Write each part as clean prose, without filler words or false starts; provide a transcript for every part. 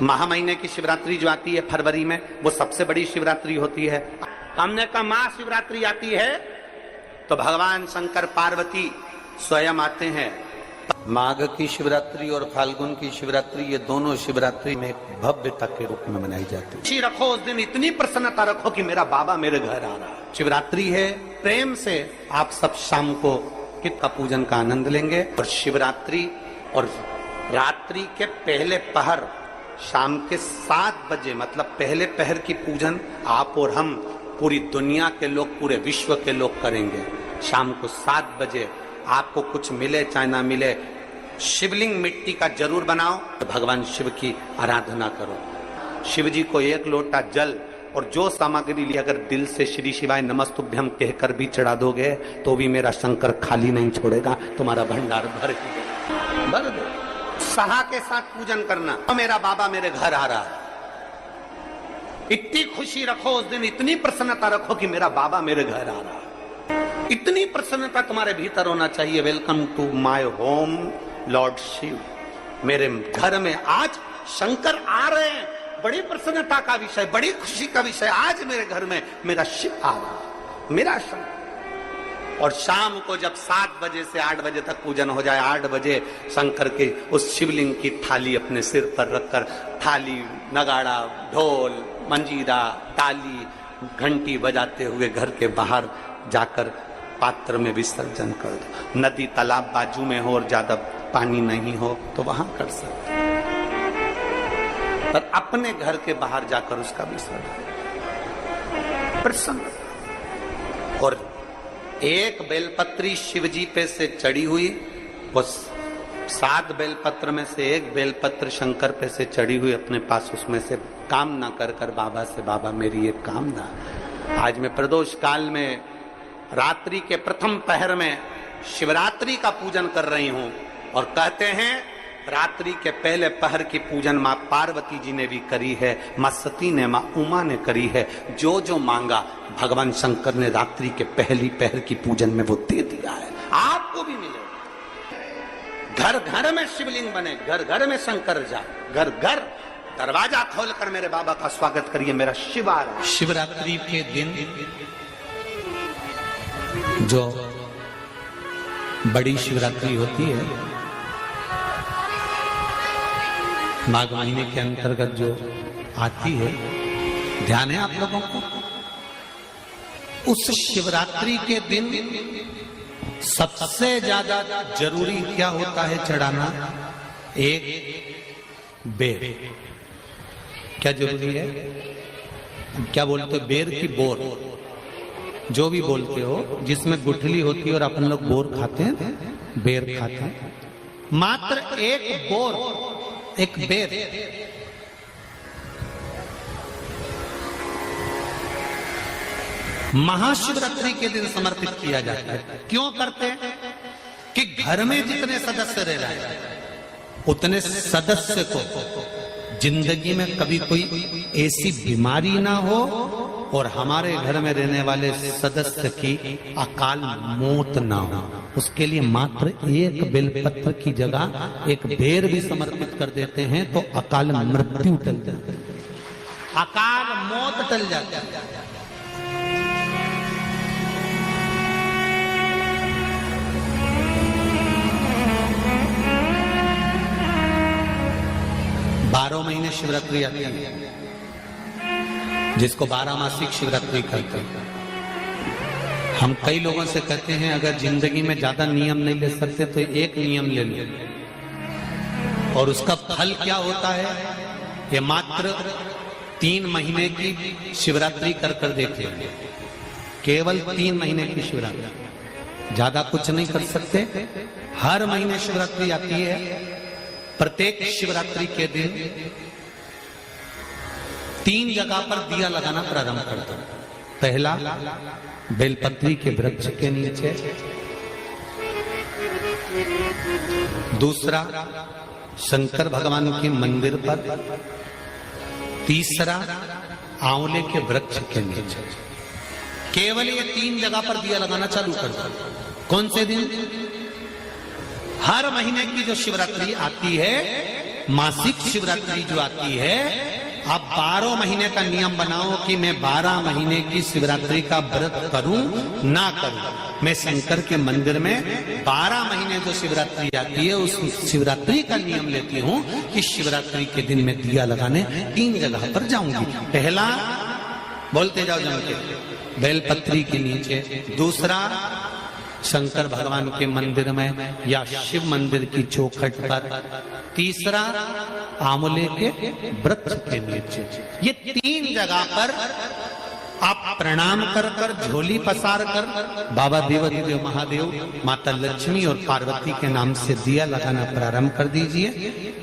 महा महीने की शिवरात्रि जो आती है फरवरी में, वो सबसे बड़ी शिवरात्रि होती है। हमने कहा महाशिवरात्रि आती है तो भगवान शंकर पार्वती स्वयं आते हैं। माघ की शिवरात्रि और फाल्गुन की शिवरात्रि, ये दोनों शिवरात्रि में भव्यता के रूप में मनाई जाती है। खुशी रखो उस दिन, इतनी प्रसन्नता रखो कि मेरा बाबा मेरे घर आ रहा है। शिवरात्रि है, प्रेम से आप सब शाम को कित का पूजन का आनंद लेंगे। और शिवरात्रि और रात्रि के पहले पहर शाम के 7 बजे, मतलब पहले पहर की पूजन आप और हम, पूरी दुनिया के लोग, पूरे विश्व के लोग करेंगे। शाम को 7 बजे आपको कुछ मिले चाहे ना मिले, शिवलिंग मिट्टी का जरूर बनाओ, भगवान शिव की आराधना करो। शिव जी को 1 लोटा जल और जो सामग्री ली, अगर दिल से श्री शिवाय नमस्तुभ्यम कहकर भी चढ़ा दोगे तो भी मेरा शंकर खाली नहीं छोड़ेगा, तुम्हारा भंडार भर दो। सहा के साथ पूजन करना, तो मेरा बाबा मेरे घर आ रहा है। इतनी खुशी रखो उस दिन, इतनी प्रसन्नता रखो कि मेरा बाबा मेरे घर आ रहा है। इतनी प्रसन्नता तुम्हारे भीतर होना चाहिए। Welcome to my home lord Shiva. मेरे घर में आज शंकर आ रहे हैं, बड़ी प्रसन्नता का विषय, बड़ी खुशी का विषय। आज मेरे घर में मेरा शिव आ रहा है, मेरा शंकर। और शाम को जब 7 बजे से 8 बजे तक पूजन हो जाए, 8 बजे शंकर के उस शिवलिंग की थाली अपने सिर पर रखकर, थाली, नगाड़ा, ढोल, मंजीरा, ताली, घंटी बजाते हुए घर के बाहर जाकर पात्र में विसर्जन कर दो। नदी तालाब बाजू में हो और ज्यादा पानी नहीं हो तो वहां कर सकते, पर अपने घर के बाहर जाकर उसका विसर्जन प्रसन्न। और एक बेलपत्री शिवजी पे से चढ़ी हुई, वो 7 बेलपत्र में से एक बेलपत्र शंकर पे से चढ़ी हुई अपने पास, उसमें से कामना कर कर बाबा से, बाबा मेरी ये कामना। आज मैं प्रदोष काल में रात्रि के प्रथम पहर में शिवरात्रि का पूजन कर रही हूं, और कहते हैं रात्रि के पहले पहर की पूजन मां पार्वती जी ने भी करी है, मां सती ने, मां उमा ने करी है। जो जो मांगा भगवान शंकर ने रात्रि के पहली पहर की पूजन में वो दे दिया है। आपको भी मिले। घर घर में शिवलिंग बने, घर घर में शंकर जा, घर घर दरवाजा खोलकर मेरे बाबा का स्वागत करिए, मेरा शिव आ रहा है। शिवरात्रि के दिन जो बड़ी शिवरात्रि होती है, माघ महीने के अंतर्गत जो आती है, ध्यान है आप लोगों को? उस शिवरात्रि के दिन सबसे ज्यादा जरूरी क्या होता है चढ़ाना? एक बेर। क्या जरूरी है? क्या बोलते हो? बेर की बोर, जो भी बोलते हो, जिसमें गुठली होती है और अपन लोग बोर खाते हैं, बेर खाते हैं। मात्र एक बोर, एक बेर। महाशिवरात्रि के दिन समर्पित किया जाता है। क्यों करते हैं? कि घर में जितने सदस्य रह रहे हैं, उतने सदस्य को जिंदगी में कभी कोई ऐसी बीमारी ना हो और हमारे घर में रहने वाले सदस्य की अकाल मौत ना हो। उसके लिए मात्र एक बेलपत्र की जगह एक बेर भी समर्पित कर देते हैं तो अकाल मृत्यु टल जाती है, अकाल मौत टल जाती है। 12 महीने शिवरात्रि आती है, जिसको 12 मासिक शिवरात्रि कहते हैं। हम कई लोगों से कहते हैं अगर जिंदगी में ज्यादा नियम नहीं ले सकते तो एक नियम ले लो, और उसका फल क्या होता है ये मात्र 3 महीने की शिवरात्रि कर कर देते हैं। केवल 3 महीने की शिवरात्रि, ज्यादा कुछ नहीं कर सकते। हर महीने शिवरात्रि आती है। प्रत्येक शिवरात्रि के दिन 3 जगह पर दिया लगाना प्रारंभ कर दो। पहला बेलपत्री के वृक्ष के नीचे, दूसरा शंकर भगवान के मंदिर पर, तीसरा आंवले के वृक्ष के नीचे। केवल ये 3 जगह पर दिया लगाना चालू कर दो। कौन से दिन? हर महीने की जो शिवरात्रि आती है मासिक शिवरात्रि जो आती है, आप 12 महीने का नियम बनाओ कि मैं 12 महीने की शिवरात्रि का व्रत करूं ना करूं। मैं शंकर के मंदिर में 12 महीने जो शिवरात्रि आती है उस शिवरात्रि का नियम लेती हूं कि शिवरात्रि के दिन मैं दिया लगाने 3 जगह पर जाऊंगी। पहला, बोलते जाओ जम के, बेलपत्री के नीचे। दूसरा, शंकर भगवान के मंदिर में या शिव मंदिर की चौखट पर। तीसरा, आंवले के वृक्ष के नीचे। ये 3 जगह पर आप प्रणाम कर कर, झोली पसार कर बाबा देवाधिदेव महादेव, माता लक्ष्मी और पार्वती के नाम से दिया लगाना प्रारंभ कर दीजिए।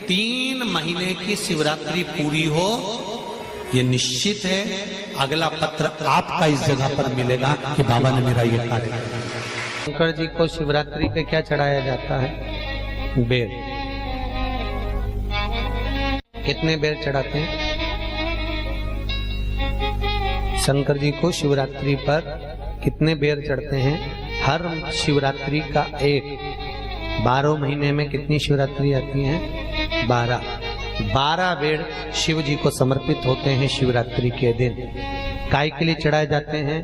3 महीने की शिवरात्रि पूरी हो, ये निश्चित है अगला पत्र आपका इस जगह पर मिलेगा कि बाबा ने मेरा ये कार्य किया। शंकर जी को शिवरात्रि पे क्या चढ़ाया जाता है? बेर। कितने बेर चढ़ाते हैं? शंकर जी को शिवरात्रि पर कितने बेर चढ़ते हैं? हर शिवरात्रि का एक। 12 महीने में कितनी शिवरात्रि आती हैं? 12 बेर शिव जी को समर्पित होते हैं शिवरात्रि के दिन। काय के लिए चढ़ाए जाते हैं?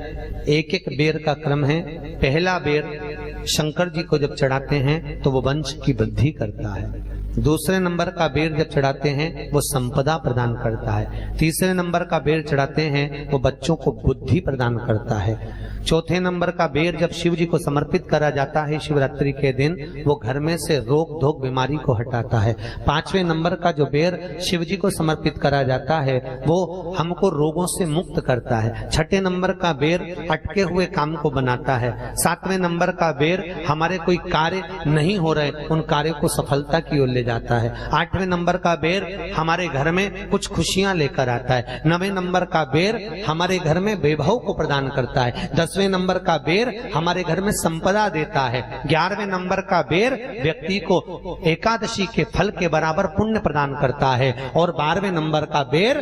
एक एक बेर का क्रम है। पहला बेर शंकर जी को जब चढ़ाते हैं तो वो वंश की वृद्धि करता है। दूसरे नंबर का बेर जब चढ़ाते हैं वो संपदा प्रदान करता है। तीसरे नंबर का बेर चढ़ाते हैं वो बच्चों को बुद्धि प्रदान करता है। चौथे नंबर का बेर जब शिव जी को समर्पित करा जाता है शिवरात्रि के दिन, वो घर में से रोग धोक बीमारी को हटाता है। 5वें नंबर का जो बेर शिव जी को समर्पित करा जाता है वो हमको रोगों से मुक्त करता है। 6ठे नंबर का बेर अटके हुए काम को बनाता है। 7वें नंबर का बेर हमारे कोई कार्य नहीं हो रहे उन कार्यों को सफलता की ओर ले जाता है। 8वें नंबर का बेर हमारे घर में कुछ खुशियां लेकर आता है। 9वें नंबर का बेर हमारे घर में वैभव को प्रदान करता है। 10वें नंबर का बेर हमारे घर में संपदा देता है। 11वें नंबर का बेर व्यक्ति को एकादशी के फल के बराबर पुण्य प्रदान करता है। और 12वें नंबर का बेर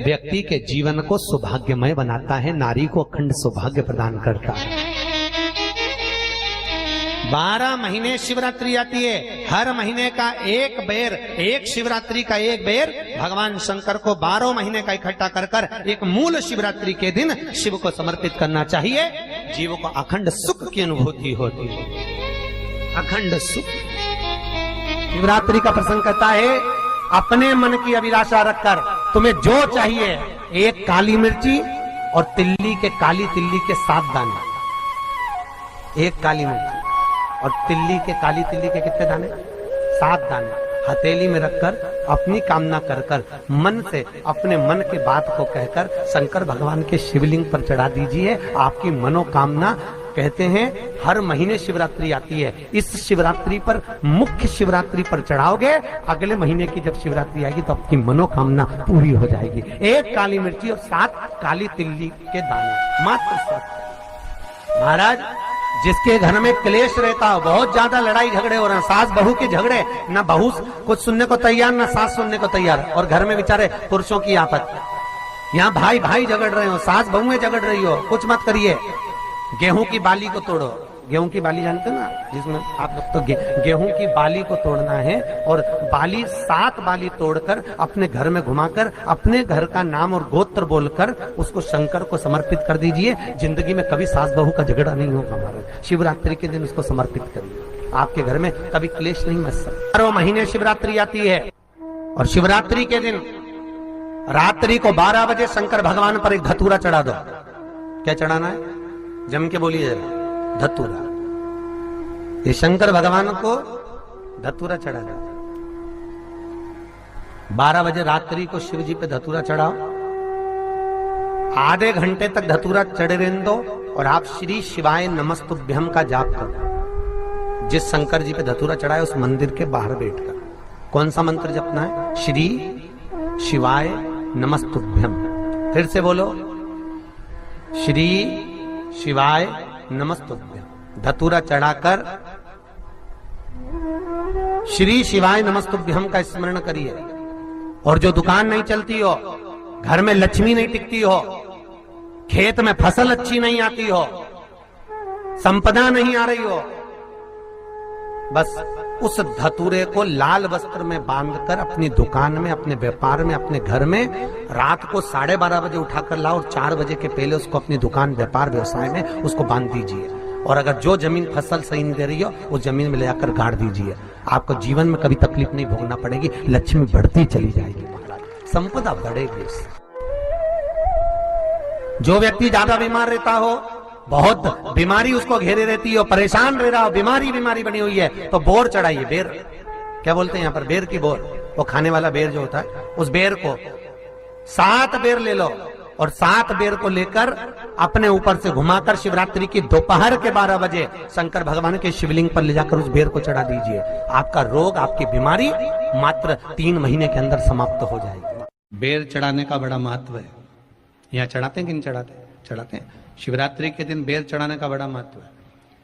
व्यक्ति के जीवन को सौभाग्यमय बनाता है, नारी को अखंड सौभाग्य प्रदान करता है। 12 महीने शिवरात्रि आती है। हर महीने का एक बेर, एक शिवरात्रि का एक बेर भगवान शंकर को 12 महीने का इकट्ठा कर कर एक मूल शिवरात्रि के दिन शिव को समर्पित करना चाहिए। जीव को अखंड सुख की अनुभूति होती है, अखंड सुख। शिवरात्रि का प्रसंग कहता है अपने मन की अभिलाषा रखकर तुम्हें जो चाहिए, एक काली मिर्ची और तिल्ली के, काली तिल्ली के 7 दाने। एक काली मिर्ची और तिल्ली के, काली तिल्ली के कितने दाने? 7 दाने हथेली में रखकर अपनी कामना कर कर मन से अपने मन के बात को कहकर शंकर भगवान के शिवलिंग पर चढ़ा दीजिए। आपकी मनोकामना, कहते हैं हर महीने शिवरात्रि आती है, इस शिवरात्रि पर, मुख्य शिवरात्रि पर चढ़ाओगे, अगले महीने की जब शिवरात्रि आएगी तो आपकी मनोकामना पूरी हो जाएगी। एक काली मिर्ची और 7 काली तिल्ली के दाने, मात्र 7। महाराज, जिसके घर में क्लेश रहता हो, बहुत ज्यादा लड़ाई झगड़े हो रहे हैं, सास बहू के झगड़े, ना बहू कुछ सुनने को तैयार ना सास सुनने को तैयार, और घर में बेचारे पुरुषों की आफत, यहाँ भाई भाई झगड़ रहे हो, सास बहू में झगड़ रही हो, कुछ मत करिए। गेहूं की बाली को तोड़ो। गेहूं की बाली जानते ना, जिसमें आप लोग तो गेहूं की बाली को तोड़ना है और बाली 7 बाली तोड़कर अपने घर में घुमाकर अपने घर का नाम और गोत्र बोलकर उसको शंकर को समर्पित कर दीजिए। जिंदगी में कभी सास बहू का झगड़ा नहीं होगा। हमारे शिवरात्रि के दिन उसको समर्पित करिए, आपके घर में कभी क्लेश नहीं मच सकता। 12 महीने शिवरात्रि आती है और शिवरात्रि के दिन रात्रि को 12 बजे शंकर भगवान पर एक धतूरा चढ़ा दो। क्या चढ़ाना है? जम के बोलिए जरा। धतूरा। ये शंकर भगवान को धतूरा चढ़ा दो। 12 बजे रात्रि को शिव जी पे धतूरा चढ़ाओ। आधे घंटे तक धतूरा चढ़े रहने दो और आप श्री शिवाय नमस्तुभ्यम का जाप करो। जिस शंकर जी पे धतूरा चढ़ाए उस मंदिर के बाहर बैठकर कौन सा मंत्र जपना है? श्री शिवाय नमस्तुभ्यम। फिर से बोलो, श्री शिवाय नमस्तुभ्यम। धतूरा चढ़ाकर श्री शिवाय नमस्तुभ्यम का स्मरण करिए। और जो दुकान नहीं चलती हो, घर में लक्ष्मी नहीं टिकती हो, खेत में फसल अच्छी नहीं आती हो, संपदा नहीं आ रही हो, बस उस धतूरे को लाल वस्त्र में बांधकर अपनी दुकान में, अपने व्यापार में, अपने घर में रात को 12:30 बजे उठाकर लाओ और 4 बजे के पहले उसको अपनी दुकान, व्यापार, व्यवसाय में उसको बांध दीजिए। और अगर जो जमीन फसल सही नहीं दे रही हो उस जमीन में ले जाकर गाड़ दीजिए। आपको जीवन में कभी तकलीफ नहीं भोगना पड़ेगी, लक्ष्मी बढ़ती चली जाएगी, संपदा बढ़ेगी। जो व्यक्ति ज्यादा बीमार रहता हो, बहुत बीमारी उसको घेरे रहती है, परेशान रह रहा हो, बीमारी बनी हुई है, तो बोर चढ़ाइए। बेर क्या बोलते हैं यहाँ पर, बेर की बोर, वो खाने वाला बेर जो होता है, उस बेर को 7 बेर ले लो और 7 बेर को लेकर अपने ऊपर से घुमाकर शिवरात्रि की दोपहर के 12 बजे शंकर भगवान के शिवलिंग पर ले जाकर उस बेर को चढ़ा दीजिए। आपका रोग, आपकी बीमारी मात्र 3 महीने के अंदर समाप्त हो जाएगी। बेर चढ़ाने का बड़ा महत्व है। यहाँ चढ़ाते हैं कि नहीं चढ़ाते? चढ़ाते हैं। शिवरात्रि के दिन बेर चढ़ाने का बड़ा महत्व है।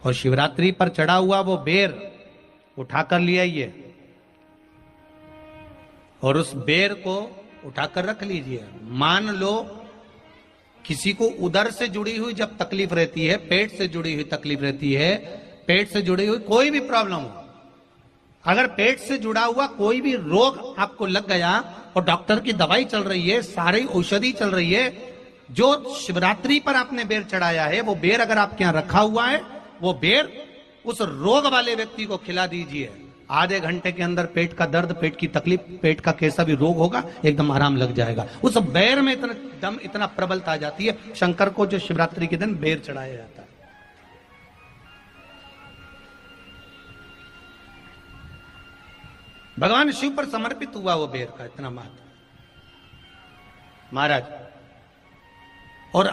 और शिवरात्रि पर चढ़ा हुआ वो बेर उठाकर ले आइए और उस बेर को उठाकर रख लीजिए। मान लो किसी को उदर से जुड़ी हुई जब तकलीफ रहती है, पेट से जुड़ी हुई तकलीफ रहती है, पेट से जुड़ी हुई कोई भी प्रॉब्लम हो, अगर पेट से जुड़ा हुआ कोई भी रोग आपको लग गया और डॉक्टर की दवाई चल रही है, सारी औषधि चल रही है, जो शिवरात्रि पर आपने बेर चढ़ाया है वो बेर अगर आपके यहां रखा हुआ है, वो बेर उस रोग वाले व्यक्ति को खिला दीजिए। आधे घंटे के अंदर पेट का दर्द, पेट की तकलीफ, पेट का कैसा भी रोग होगा, एकदम आराम लग जाएगा। उस बेर में इतना दम, इतना प्रबलता आ जाती है शंकर को जो शिवरात्रि के दिन बेर चढ़ाया जाता है। भगवान शिव पर समर्पित हुआ वो बेर का इतना महत्व महाराज। और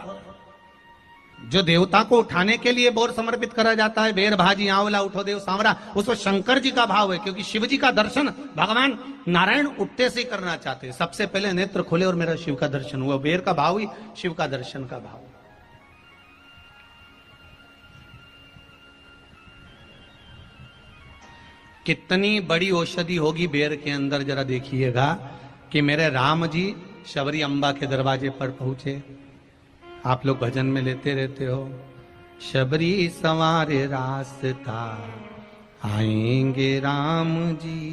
जो देवता को उठाने के लिए बोर समर्पित करा जाता है, बेर भाजी आंवला उठो देव सांवरा, उसको शंकर जी का भाव है, क्योंकि शिव जी का दर्शन भगवान नारायण उठते से ही करना चाहते हैं। सबसे पहले नेत्र खोले और मेरा शिव का दर्शन हुआ। बेर का भाव ही शिव का दर्शन का भाव। कितनी बड़ी औषधि होगी बेर के अंदर, जरा देखिएगा कि मेरे राम जी शबरी अम्बा के दरवाजे पर पहुंचे। आप लोग भजन में लेते रहते हो, शबरी संवारे रास्ता आएंगे राम जी,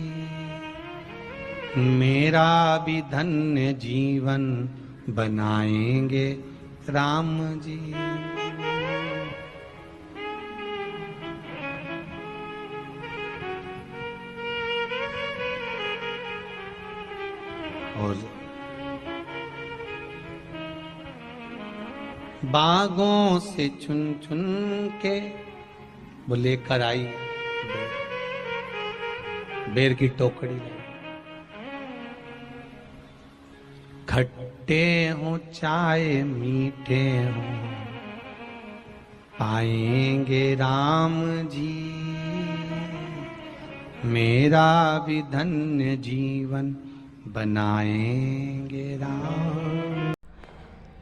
मेरा भी धन्य जीवन बनाएंगे राम जी। और बागों से चुन चुन के वो लेकर आई बेर की टोकरी। खट्टे हो चाहे मीठे हो पाएंगे राम जी, मेरा भी धन्य जीवन बनाएंगे राम।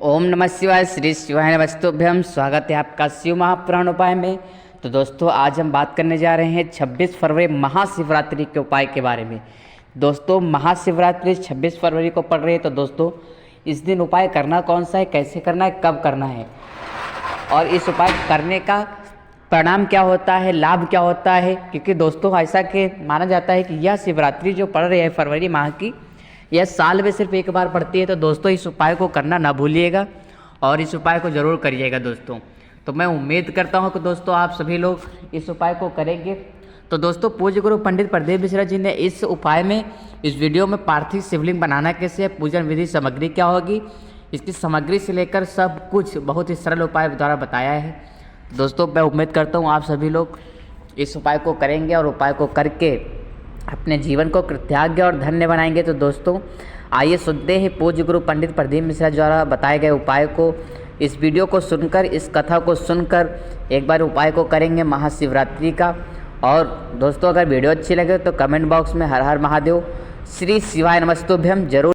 ओम नमः शिवाय। श्री शिवाय नमस्तुभ्यम। स्वागत है आपका शिव महापुराण उपाय में। तो दोस्तों आज हम बात करने जा रहे हैं 26 फरवरी महाशिवरात्रि के उपाय के बारे में। दोस्तों महाशिवरात्रि 26 फरवरी को पड़ रही है, तो दोस्तों इस दिन उपाय करना कौन सा है, कैसे करना है, कब करना है और इस उपाय करने का परिणाम क्या होता है, लाभ क्या होता है। क्योंकि दोस्तों ऐसा कि माना जाता है कि यह शिवरात्रि जो पड़ रही है फरवरी माह की, यह साल में सिर्फ एक बार पड़ती है। तो दोस्तों इस उपाय को करना ना भूलिएगा और इस उपाय को ज़रूर करिएगा दोस्तों। तो मैं उम्मीद करता हूँ कि दोस्तों आप सभी लोग इस उपाय को करेंगे। तो दोस्तों पूज्य गुरु पंडित प्रदीप मिश्रा जी ने इस उपाय में, इस वीडियो में पार्थिव शिवलिंग बनाना कैसे है, पूजन विधि, सामग्री क्या होगी, इसकी सामग्री से लेकर सब कुछ बहुत ही सरल उपाय द्वारा बताया है। दोस्तों मैं उम्मीद करता हूँ आप सभी लोग इस उपाय को करेंगे और उपाय को करके अपने जीवन को कृतज्ञ और धन्य बनाएंगे। तो दोस्तों आइए सुनते हैं पूज्य गुरु पंडित प्रदीप मिश्रा द्वारा बताए गए उपाय को। इस वीडियो को सुनकर, इस कथा को सुनकर एक बार उपाय को करेंगे महाशिवरात्रि का। और दोस्तों अगर वीडियो अच्छी लगे तो कमेंट बॉक्स में हर हर महादेव, श्री शिवाय नमस्तुभ्यम जरूर